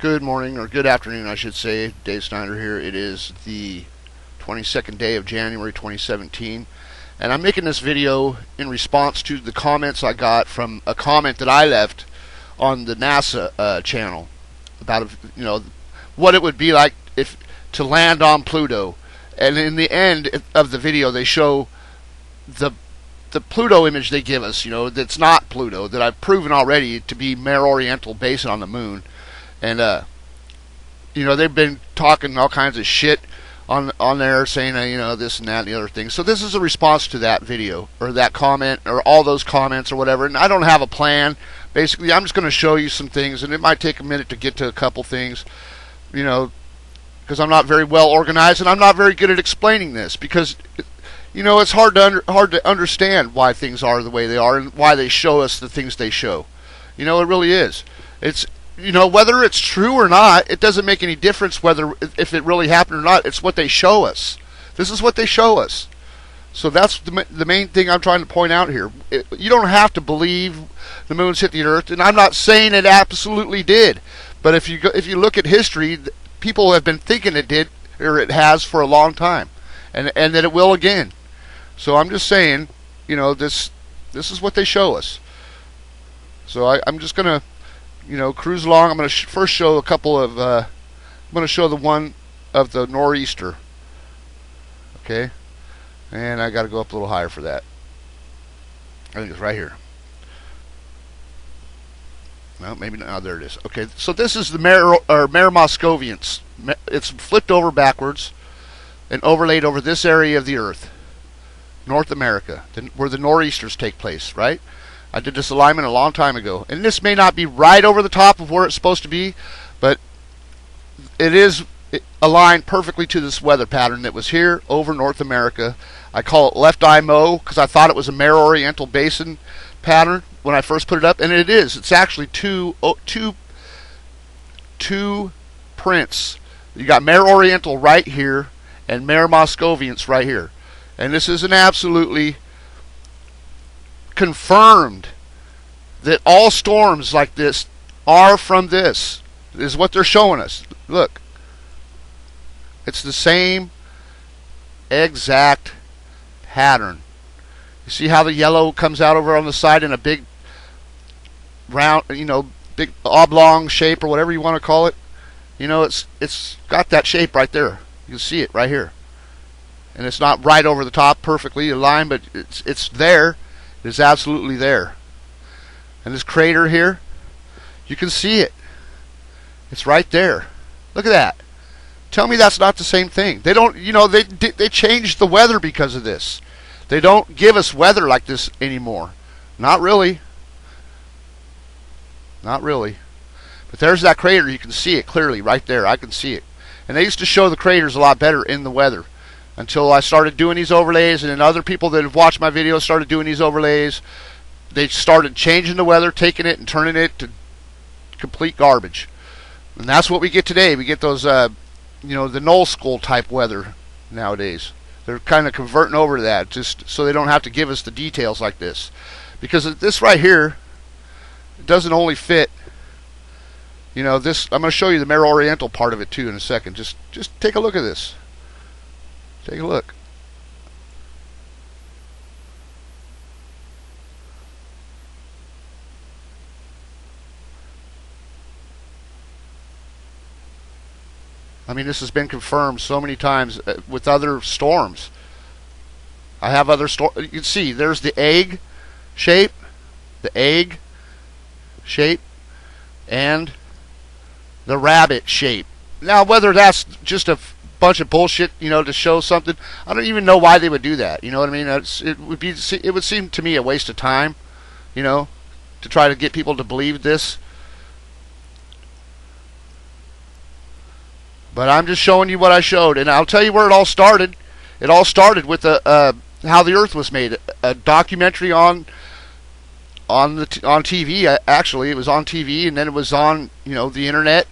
Good morning, or good afternoon, I should say. Dave Snyder here. It is the 22nd day of January 2017, and I'm making this video in response to the comments I got from a comment that I left on the NASA channel about what it would be like if to land on Pluto. And in the end of the video, they show the Pluto image they give us. That's not Pluto, that I've proven already to be Mare Oriental based on the moon. And they've been talking all kinds of shit on there, saying this and that and the other thing. So this is a response to that video, or that comment, or all those comments, or whatever. And I don't have a plan. Basically, I'm just going to show you some things, and it might take a minute to get to a couple things, because I'm not very well organized, and I'm not very good at explaining this, because it's hard to understand why things are the way they are and why they show us the things they show. It really is. It's whether it's true or not, it doesn't make any difference if it really happened or not. It's what they show us. This is what they show us. So that's the main thing I'm trying to point out here. You don't have to believe the moon's hit the Earth, and I'm not saying it absolutely did. But if you look at history, people have been thinking it did, or it has for a long time, and that it will again. So I'm just saying, this is what they show us. So I'm just gonna cruise along. I'm going to first show a couple of, I'm going to show the one of the nor'easter. Okay. And I got to go up a little higher for that. I think it's right here. No, maybe not. Oh, there it is. Okay. So this is the Mare Moscoviense. It's flipped over backwards and overlaid over this area of the Earth, North America, where the nor'easters take place, right? I did this alignment a long time ago. And this may not be right over the top of where it's supposed to be, but it is aligned perfectly to this weather pattern that was here over North America. I call it left eye Mo because I thought it was a Mare Oriental basin pattern when I first put it up, and it is. It's actually two prints. You got Mare Oriental right here and Mare Moscoviense right here. And this is an absolutely confirmed that all storms like this are from this. This is what they're showing us. Look, it's the same exact pattern. You see how the yellow comes out over on the side in a big round, big oblong shape, or whatever you want to call it. It's got that shape right there. You can see it right here, and it's not right over the top perfectly aligned, but it's there. It's absolutely there. And this crater here, you can see it. It's right there. Look at that. Tell me that's not the same thing. They don't, they changed the weather because of this. They don't give us weather like this anymore. Not really. Not really. But there's that crater. You can see it clearly right there. I can see it. And they used to show the craters a lot better in the weather, until I started doing these overlays, and then other people that have watched my videos started doing these overlays. They started changing the weather, taking it and turning it to complete garbage. And that's what we get today. We get those, the null school type weather nowadays. They're kind of converting over to that, just so they don't have to give us the details like this. Because this right here, it doesn't only fit, this. I'm going to show you the Mare Oriental part of it too in a second. Just take a look at this. Take a look. I mean, this has been confirmed so many times with other storms. I have other storms. You can see there's the egg shape, and the rabbit shape. Now, whether that's just a bunch of bullshit, to show something, I don't even know why they would do that. You know what I mean? It would seem to me a waste of time, to try to get people to believe this. But I'm just showing you what I showed, and I'll tell you where it all started. It all started with how the Earth was made, a documentary on TV. Actually, it was on TV, and then it was on the internet.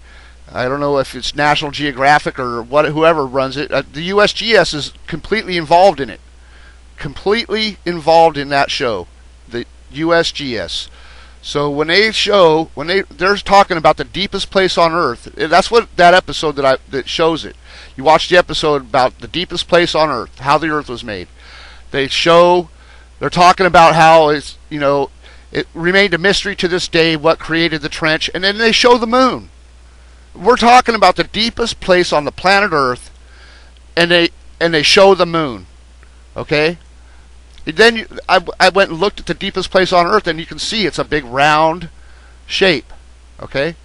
I don't know if it's National Geographic or whoever runs it. The USGS is completely involved in it. Completely involved in that show. The USGS. So when they're talking about the deepest place on Earth, that's what that episode that shows it. You watch the episode about the deepest place on Earth, how the Earth was made. They're talking about how it remained a mystery to this day what created the trench, and then they show the moon. We're talking about the deepest place on the planet Earth, and they show the moon. Okay? Then I went and looked at the deepest place on Earth, and you can see it's a big round shape. Okay?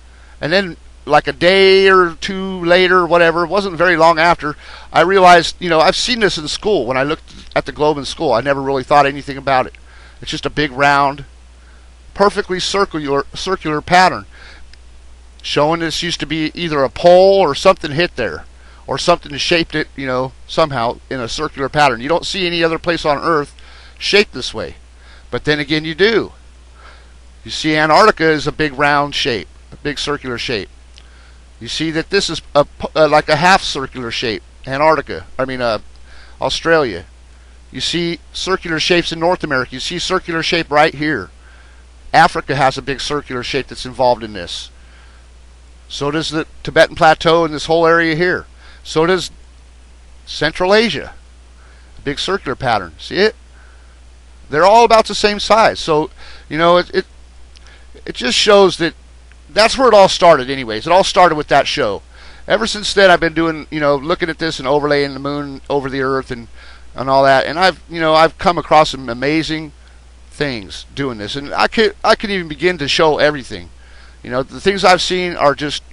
And then like a day or two later, whatever, it wasn't very long after, I realized, I've seen this in school. When I looked at the globe in school, I never really thought anything about it. It's just a big round, perfectly circular pattern, showing this used to be either a pole or something hit there, or something shaped it, somehow in a circular pattern. You don't see any other place on Earth shaped this way. But then again, you do. You see Antarctica is a big round shape, a big circular shape. You see that this is like a half circular shape, Australia. You see circular shapes in North America. You see circular shape right here. Africa has a big circular shape that's involved in this. So does the Tibetan Plateau and this whole area here. So does Central Asia. A big circular pattern. See it? They're all about the same size. So, it just shows that that's where it all started anyways. It all started with that show. Ever since then, I've been doing, looking at this and overlaying the moon over the Earth and all that. And I've come across some amazing things doing this. And I could even begin to show everything. The things I've seen are just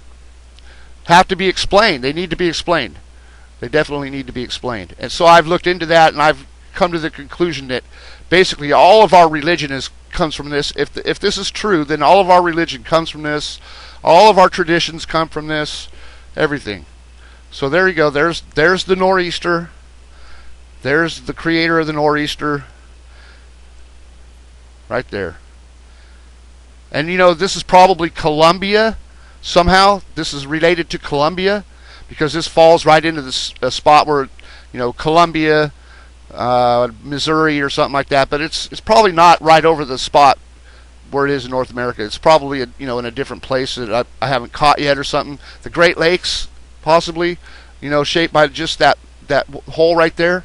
have to be explained. They need to be explained. They definitely need to be explained. And so I've looked into that, and I've come to the conclusion that basically all of our religion comes from this. If this is true, then all of our religion comes from this. All of our traditions come from this. Everything. So there you go. There's the nor'easter. There's the creator of the nor'easter. Right there. And this is probably Colombia. Somehow this is related to Colombia, because this falls right into this spot where Colombia, Missouri or something like that. But it's probably not right over the spot where it is in North America. It's probably in a different place that I haven't caught yet or something. The Great Lakes, possibly, shaped by just that hole right there.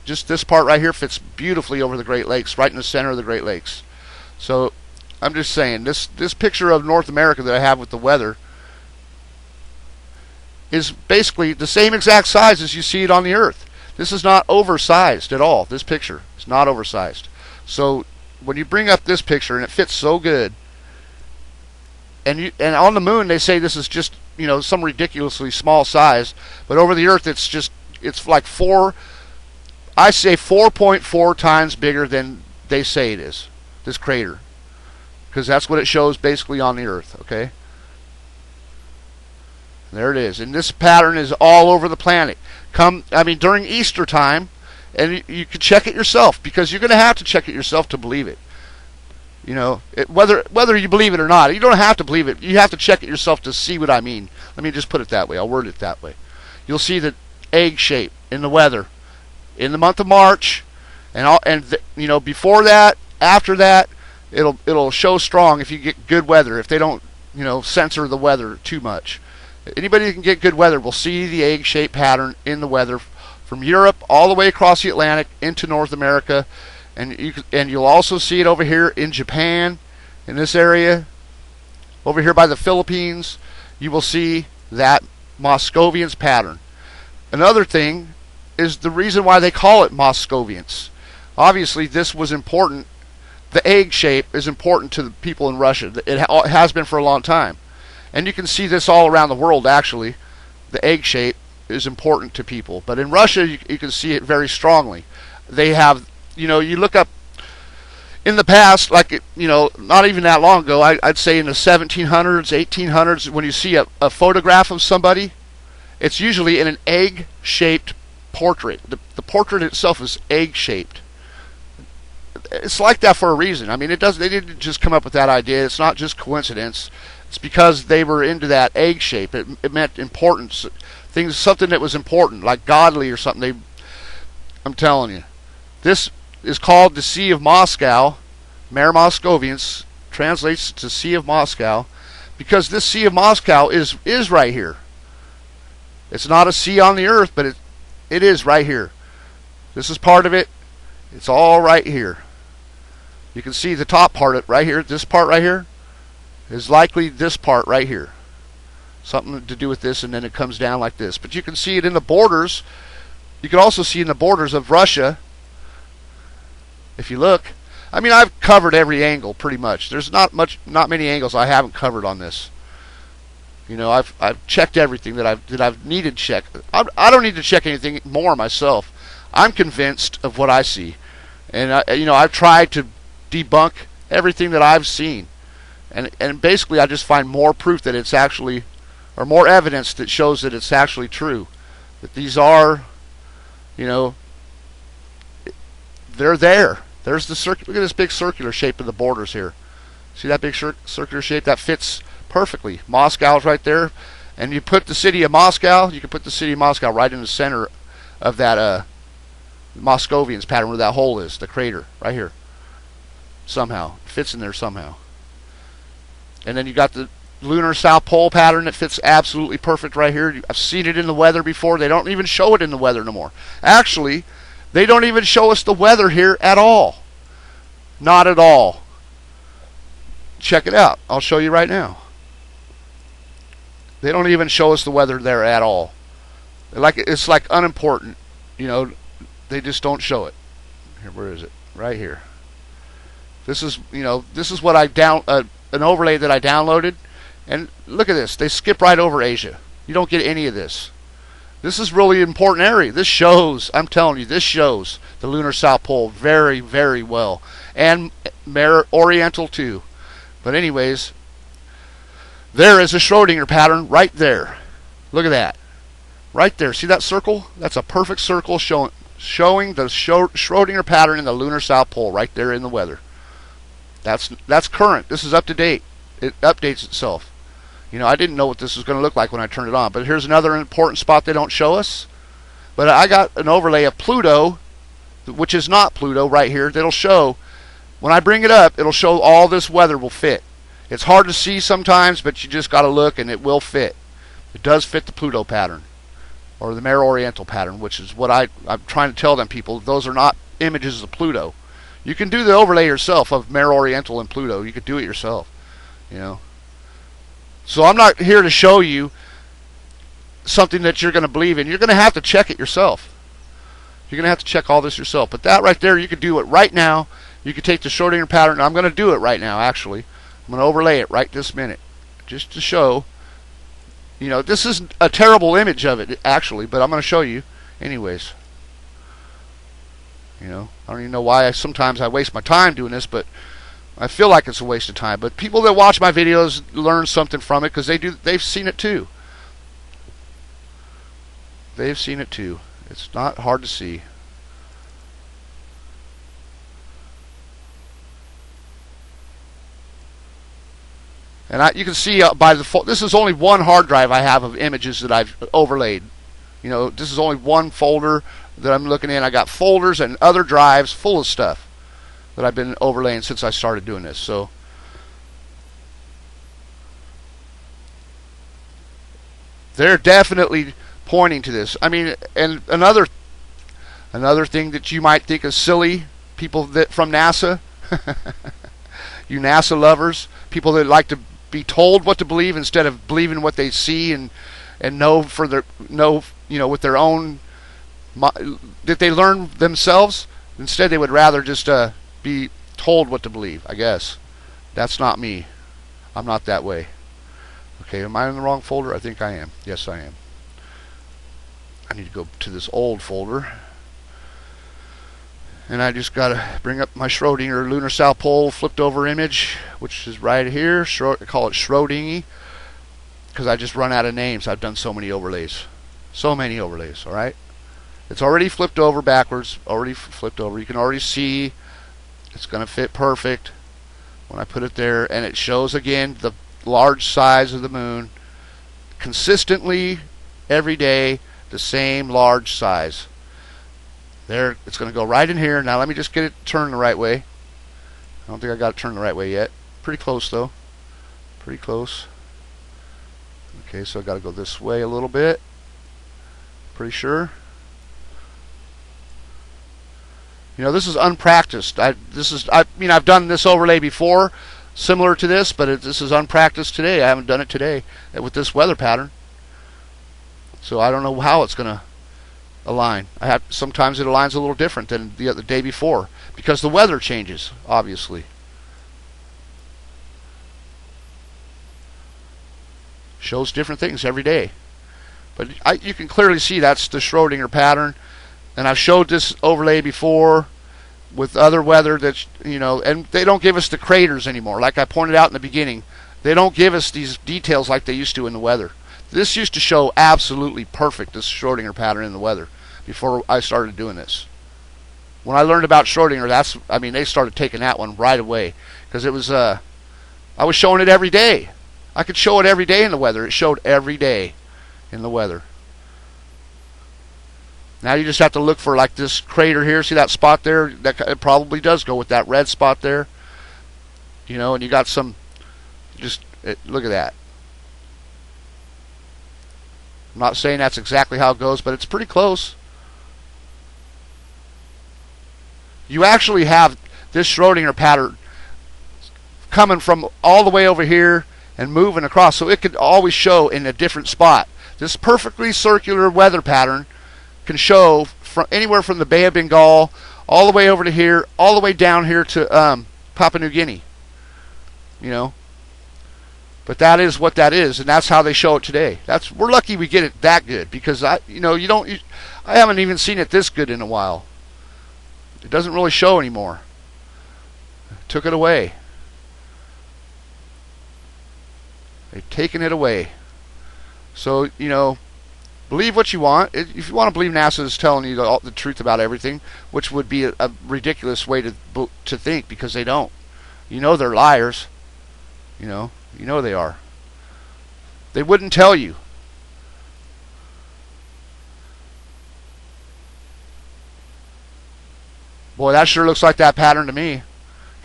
Just this part right here fits beautifully over the Great Lakes, right in the center of the Great Lakes. So I'm just saying, this picture of North America that I have with the weather is basically the same exact size as you see it on the Earth. This is not oversized at all. This picture is not oversized. So when you bring up this picture and it fits so good, and on the moon they say this is just some ridiculously small size, but over the Earth it's like 4.4 times bigger than they say it is. This crater. Because that's what it shows basically on the Earth, okay? There it is. And this pattern is all over the planet. During Easter time, and you can check it yourself, because you're going to have to check it yourself to believe it. Whether you believe it or not, you don't have to believe it. You have to check it yourself to see what I mean. Let me just put it that way. I'll word it that way. You'll see the egg shape in the weather in the month of March, before that, after that. It'll show strong if you get good weather, if they don't, censor the weather too much. Anybody who can get good weather will see the egg-shaped pattern in the weather from Europe all the way across the Atlantic into North America, and you'll also see it over here in Japan, in this area, over here by the Philippines. You will see that Moscoviense pattern. Another thing is the reason why they call it Moscoviense. Obviously, this was important. The egg shape is important to the people in Russia. It has been for a long time. And you can see this all around the world, actually. The egg shape is important to people. But in Russia, you can see it very strongly. They have, you look up in the past, like, not even that long ago, I'd say in the 1700s, 1800s, when you see a photograph of somebody, it's usually in an egg-shaped portrait. The portrait itself is egg-shaped. It's like that for a reason. They didn't just come up with that idea. It's not just coincidence. It's because they were into that egg shape. It meant importance. Something that was important, like godly or something. I'm telling you. This is called the Sea of Moscow, Mare Moscoviense, translates to Sea of Moscow, because this Sea of Moscow is right here. It's not a sea on the earth, but it is right here. This is part of it. It's all right here. You can see the top part of it right here. This part right here is likely this part right here. Something to do with this, and then it comes down like this. But you can see it in the borders. You can also see in the borders of Russia. If you look, I mean, I've covered every angle pretty much. There's not many angles I haven't covered on this. You know, I've checked everything that I've needed to check. I don't need to check anything more myself. I'm convinced of what I see, and I've tried to debunk everything that I've seen, and basically I just find more proof that it's actually, or more evidence that shows that it's actually true, that these are, they're there. There's the look at this big circular shape of the borders here. See that big circular shape? That fits perfectly. Moscow's right there, and you put the city of Moscow. You can put the city of Moscow right in the center of that Moscoviense pattern where that hole is, the crater right here. Somehow it fits in there somehow. And then you got the lunar South Pole pattern that fits absolutely perfect right here. I've seen it in the weather before. They don't even show it in the weather no more. Actually, they don't even show us the weather here at all. Not at all. Check it out. I'll show you right now. They don't even show us the weather there at all. It's like unimportant. They just don't show it. Here, where is it? Right here. This is what an overlay that I downloaded, and look at this. They skip right over Asia. You don't get any of this. This is really important area. This shows, I'm telling you, this shows the lunar South Pole very, very well, and Mare Oriental too. But anyways, there is a Schrodinger pattern right there. Look at that. Right there. See that circle? That's a perfect circle showing the Schrodinger pattern in the lunar South Pole right there in the weather. That's current. This is up to date. It updates itself. I didn't know what this was going to look like when I turned it on. But here's another important spot they don't show us. But I got an overlay of Pluto, which is not Pluto right here. That'll show, when I bring it up, it'll show all this weather will fit. It's hard to see sometimes, but you just got to look and it will fit. It does fit the Pluto pattern, or the Mare Oriental pattern, which is what I'm trying to tell them people. Those are not images of Pluto. You can do the overlay yourself of Mare Oriental and Pluto. You could do it yourself, So I'm not here to show you something that you're going to believe in. You're going to have to check it yourself. You're going to have to check all this yourself. But that right there, you could do it right now. You could take the Schrodinger pattern. I'm going to do it right now, actually. I'm going to overlay it right this minute, just to show. This is a terrible image of it, actually, but I'm going to show you anyways. I don't even know why sometimes I waste my time doing this, but I feel like it's a waste of time. But people that watch my videos learn something from it because they've seen it too. They've seen it too. It's not hard to see. And you can see by the this is only one hard drive I have of images that I've overlaid. This is only one folder that I'm looking in. I got folders and other drives full of stuff that I've been overlaying since I started doing this. So they're definitely pointing to this. I mean, and another thing that you might think is silly, people that from NASA, you NASA lovers, people that like to be told what to believe instead of believing what they see and know with their own that they learn themselves. Instead, they would rather just be told what to believe. I guess that's not me. I'm not that way. Okay, am I in the wrong folder? I think I am. Yes, I am. I need to go to this old folder. And I just got to bring up my Schrodinger lunar South Pole flipped over image, which is right here. I call it Schrodinger because I just run out of names. I've done so many overlays. So many overlays, all right? It's already flipped over backwards, already flipped over. You can already see it's going to fit perfect when I put it there. And it shows, again, the large size of the moon consistently every day, the same large size. There, it's going to go right in here. Now let me just get it turned the right way. I don't think I got it turned the right way yet. Pretty close though. Pretty close. Okay, so I got to go this way a little bit. Pretty sure. You know, this is unpracticed. I mean, I've done this overlay before, similar to this, but this is unpracticed today. I haven't done it today with this weather pattern. So I don't know how it's going to align. Sometimes it aligns a little different than the day before because the weather changes, obviously. Shows different things every day. But you can clearly see that's the Schrodinger pattern. And I've showed this overlay before with other weather that's, you know, and they don't give us the craters anymore. Like I pointed out in the beginning, they don't give us these details like they used to in the weather. This used to show absolutely perfect, this Schrodinger pattern in the weather, before I started doing this. When I learned about Schrodinger, they started taking that one right away. Because it was, I was showing it every day. I could show it every day in the weather. It showed every day in the weather. Now you just have to look for like this crater here. See that spot there? It probably does go with that red spot there. You know, and you got some, look at that. I'm not saying that's exactly how it goes, but it's pretty close. You actually have this Schrodinger pattern coming from all the way over here and moving across, so it could always show in a different spot. This perfectly circular weather pattern can show from anywhere from the Bay of Bengal all the way over to here, all the way down here to Papua New Guinea. You know, but that is what that is, and that's how they show it today. We're lucky we get it that good, because I haven't even seen it this good in a while. It doesn't really show anymore. Took it away. They've taken it away. So, you know, believe what you want. If you want to believe NASA is telling you the truth about everything, which would be a ridiculous way to think, because they don't. You know they're liars. You know they are. They wouldn't tell you. Boy, that sure looks like that pattern to me.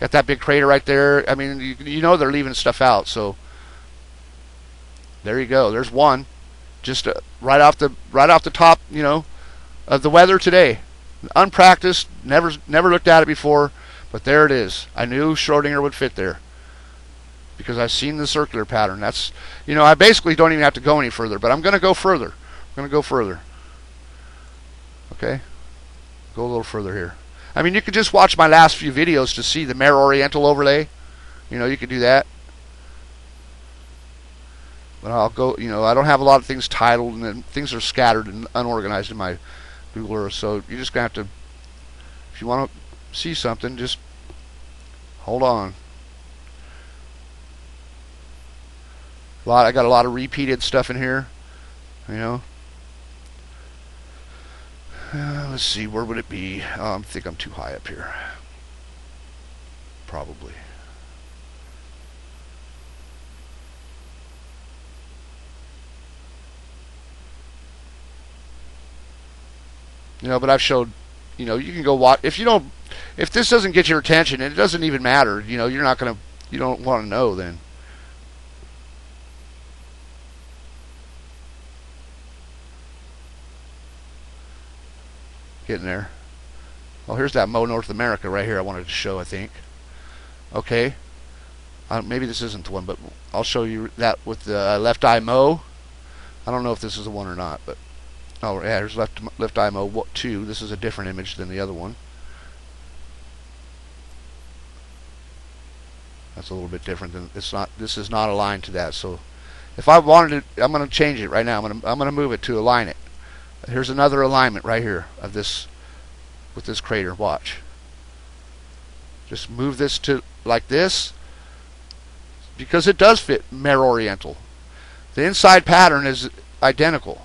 Got that big crater right there. I mean, you know they're leaving stuff out, so there you go. There's one, just right off the top, you know, of the weather today. Unpracticed, never looked at it before, but there it is. I knew Schrodinger would fit there because I've seen the circular pattern. That's, you know, I basically don't even have to go any further, but I'm going to go further. Okay, go a little further here. I mean, you could just watch my last few videos to see the Mare Oriental overlay. You know, you could do that. But I'll go, you know, I don't have a lot of things titled, and then things are scattered and unorganized in my Google Earth. So you're just going to have to, if you want to see something, just hold on. I got a lot of repeated stuff in here, you know. Let's see, where would it be? I think I'm too high up here. Probably. You know, but I've showed, you know, you can go watch. If this doesn't get your attention, and it doesn't even matter, you know, you don't want to know then. Getting there. Well, here's that Mo North America right here I wanted to show, I think. Okay. Maybe this isn't the one, but I'll show you that with the left eye Mo. I don't know if this is the one or not, but oh yeah, here's left eye Mo 2. This is a different image than the other one. That's a little bit different than this is not aligned to that. So if I wanted to, I'm going to change it right now. I'm going to move it to align it. Here's another alignment right here of this with this crater. Watch. Just move this to like this, because it does fit Mare Oriental. The inside pattern is identical.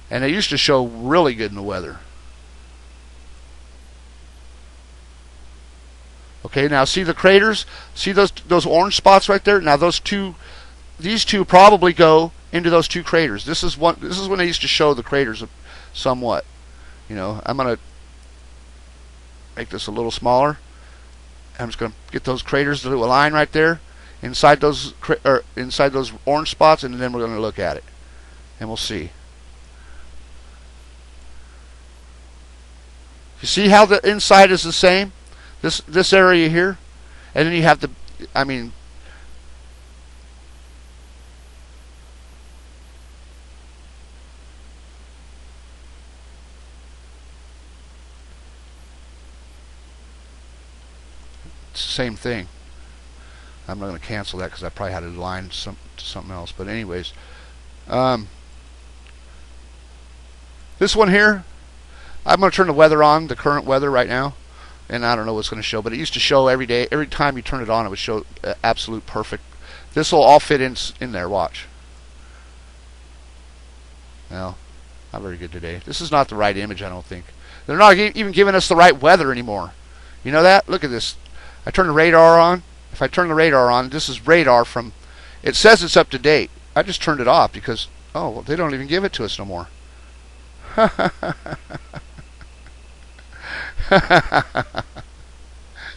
And it used to show really good in the weather. Okay, now see the craters? See those orange spots right there? Now these two probably go into those two craters. This is when they used to show the craters somewhat. You know, I'm gonna make this a little smaller. I'm just going to get those craters to align right there inside those orange spots, and then we're going to look at it, and we'll see. You see how the inside is the same? This area here, and then you have the, I mean, it's the same thing. I'm not going to cancel that because I probably had it aligned to something else. But anyways, this one here, I'm going to turn the weather on, the current weather right now, and I don't know what's going to show, but it used to show every day. Every time you turn it on, it would show absolute perfect. This will all fit in there. Watch. Well, not very good today. This is not the right image, I don't think. They're not even giving us the right weather anymore. You know that? Look at this. I turn the radar on. If I turn the radar on, this is radar from, it says it's up to date. I just turned it off because, oh, well, they don't even give it to us no more.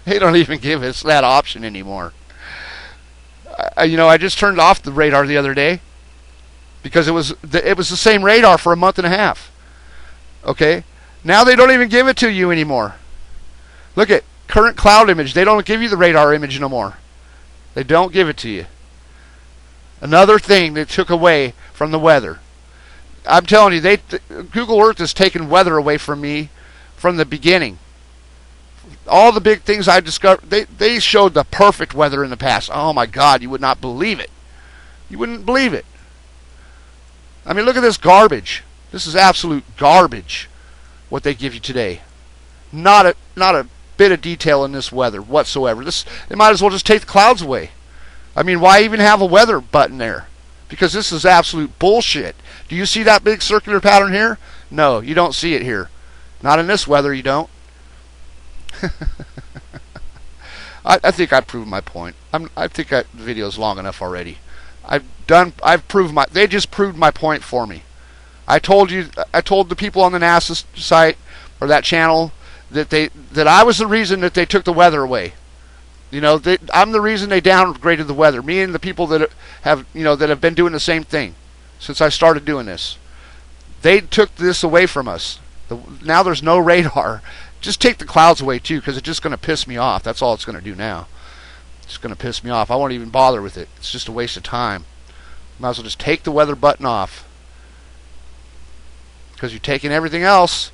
They don't even give us that option anymore. You know, I just turned off the radar the other day because it was the same radar for a month and a half. Okay? Now they don't even give it to you anymore. Look at current cloud image. They don't give you the radar image no more. They don't give it to you. Another thing they took away from the weather. I'm telling you, Google Earth has taken weather away from me from the beginning. All the big things I discovered, they showed the perfect weather in the past. Oh my God, you would not believe it. You wouldn't believe it. I mean, look at this garbage. This is absolute garbage, what they give you today. Not a bit of detail in this weather whatsoever. They might as well just take the clouds away. I mean, why even have a weather button there? Because this is absolute bullshit. Do you see that big circular pattern here? No, you don't see it here. Not in this weather, you don't. I think I proved my point. I think the video is long enough already. They just proved my point for me. I told the people on the NASA site or that channel that I was the reason that they took the weather away. You know, I'm the reason they downgraded the weather. Me and the people that have been doing the same thing since I started doing this. They took this away from us. Now there's no radar. Just take the clouds away too, because it's just going to piss me off. That's all it's going to do now. It's going to piss me off. I won't even bother with it. It's just a waste of time. Might as well just take the weather button off, because you're taking everything else.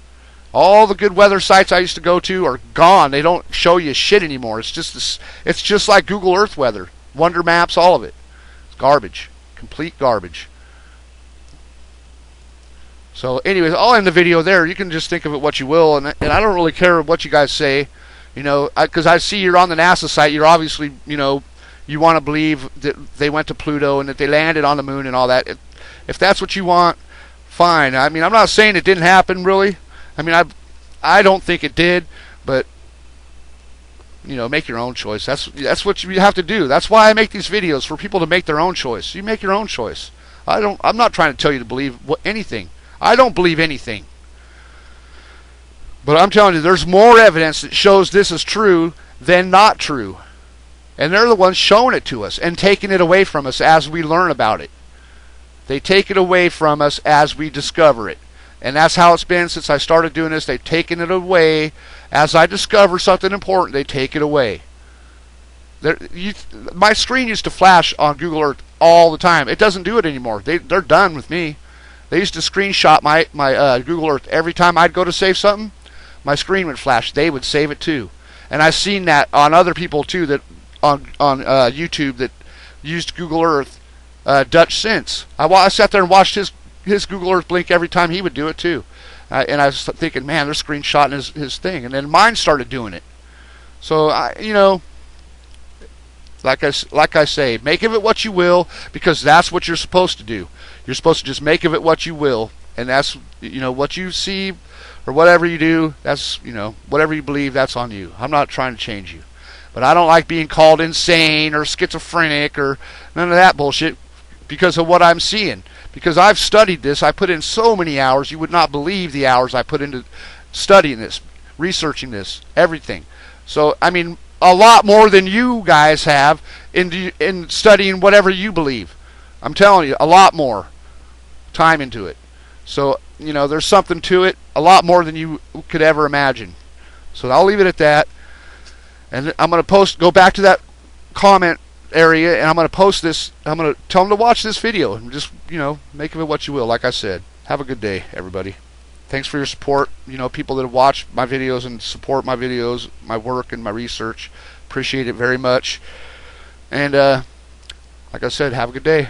All the good weather sites I used to go to are gone. They don't show you shit anymore. It's just like Google Earth weather, Wonder Maps, all of it. It's garbage, complete garbage. So, anyways, I'll end the video there. You can just think of it what you will, and I don't really care what you guys say, you know, because I see you're on the NASA site. You're obviously, you know, you want to believe that they went to Pluto and that they landed on the moon and all that. If that's what you want, fine. I mean, I'm not saying it didn't happen, really. I mean, I don't think it did, but you know, make your own choice. That's what you have to do. That's why I make these videos, for people to make their own choice. You make your own choice. I'm not trying to tell you to believe anything. I don't believe anything. But I'm telling you, there's more evidence that shows this is true than not true. And they're the ones showing it to us and taking it away from us as we learn about it. They take it away from us as we discover it. And that's how it's been since I started doing this. They've taken it away. As I discover something important, they take it away. My screen used to flash on Google Earth all the time. It doesn't do it anymore. They're done with me. They used to screenshot my Google Earth every time I'd go to save something. My screen would flash. They would save it too. And I've seen that on other people too, that on YouTube, that used Google Earth. Dutch Sense. I sat there and watched his Google Earth blink every time he would do it too. And I was thinking, man, they're screenshotting his thing. And then mine started doing it. So, you know, like I say, make of it what you will, because that's what you're supposed to do. You're supposed to just make of it what you will. And that's, you know, what you see or whatever you do, that's, you know, whatever you believe, that's on you. I'm not trying to change you. But I don't like being called insane or schizophrenic or none of that bullshit because of what I'm seeing. Because I've studied this. I put in so many hours. You would not believe the hours I put into studying this. researching this, everything. So, I mean, a lot more than you guys have in studying whatever you believe. I'm telling you, a lot more time into it. So, you know, there's something to it, a lot more than you could ever imagine. So I'll leave it at that. And I'm going to go back to that comment area, and I'm going to post this. I'm going to tell them to watch this video and just, you know, make of it what you will. Like I said, have a good day, everybody. Thanks for your support. You know, people that have watched my videos and support my videos, my work, and my research. Appreciate it very much. And like I said, have a good day.